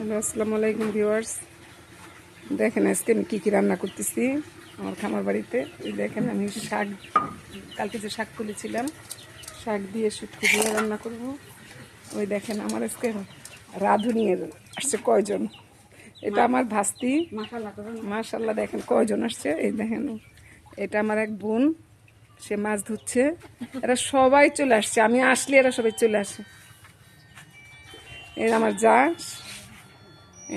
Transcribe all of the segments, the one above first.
Hello, আসসালামু আলাইকুম viewers. দেখেন আজকে আমি কী কী রান্না করতেছি আমার খামার বাড়িতে। এই দেখেন আমি শাক, কালকে যে শাক তুলেছিলাম, শাক দিয়ে শুটকি দিয়ে রান্না করব। ওই দেখেন আমার আজকে রাঁধুনির আসছে কয়জন। এটা আমার ভাস্তি, মাশাল্লাহ। দেখেন কয়জন আসছে, এই দেখেন। এটা আমার এক বোন, সে মাছ ধুচ্ছে। এরা সবাই চলে আসছে, আমি আসলে এরা সবাই চলে আসে। এর আমার যা,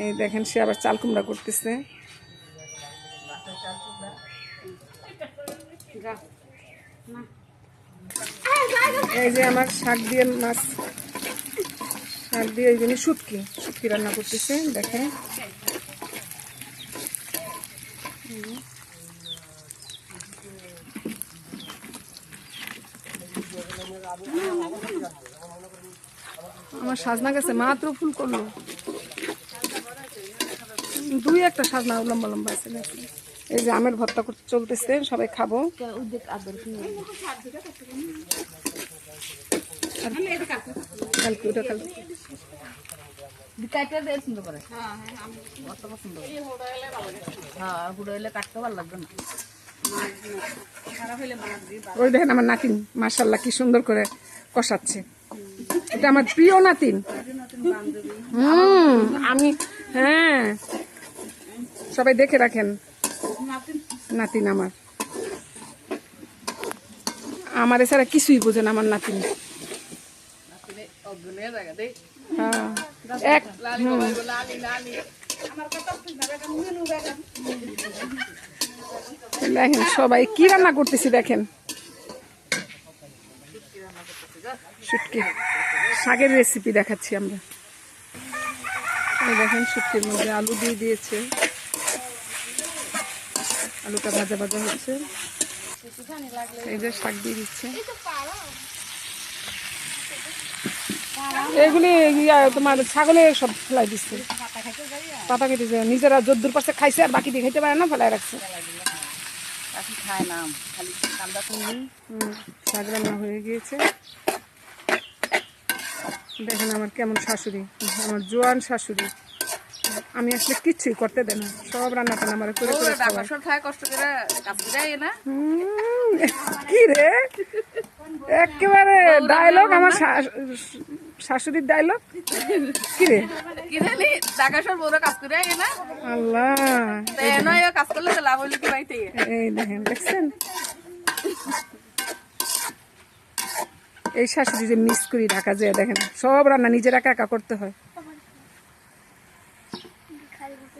এই দেখেন সে আবার চাল কুমড়া করতেছে। এই যে আমার শাক দিয়ে মাছ, শাক দিয়ে এই জন্য শুটকি রান্না করতেছে। দেখেন আমার সাজনা গেছে মাত্র ফুল করলো, দুই একটা সাজনা লম্বা লম্বা আছে। এই যে আমের ভর্তা করতে চলতেছে, সবাই খাবো। ওই দেখেন আমার নাতিন, মাশাল্লাহ কি সুন্দর করে কষাচ্ছে। এটা আমার প্রিয় নাতিন। আমি, হ্যাঁ, সবাই দেখে রাখেন নাতিন আমার এছাড়া কিছুই বোঝে না আমার নাতিন। দেখেন সবাই কি রান্না করতেছি, দেখেন শুটকি শাকের রেসিপি দেখাচ্ছি আমরা। দেখেন শুটকির মধ্যে আলু দিয়ে দিয়েছে, আলুটা ভাজা ভাজা হচ্ছে। এই যে শাক দিয়ে দিচ্ছে। এগুলি তোমার ছাগলে সব ফেলাই দিচ্ছে, পাতা কেটেছে। নিজেরা যদ্দুর পাশে খাইছে আর বাকি দিয়ে খাইতে পারে না, ফেলাই রাখছে। শাক রান্না হয়ে গিয়েছে। দেখেন আমার কেমন শাশুড়ি, আমার জোয়ান শাশুড়ি। আমি আসলে কিচ্ছুই করতে দেয় না, সব রান্না টান্না আমার করে করে কি রে, একেবারে ডায়লগ আমার শাশুড়ির ডায়লগ। কি রে আল্লাহ, এই দেখেন দেখছেন, এই শাশুড়ি যে মিস করি ঢাকা যায়। দেখেন সব রান্না নিজের একা একা করতে হয়।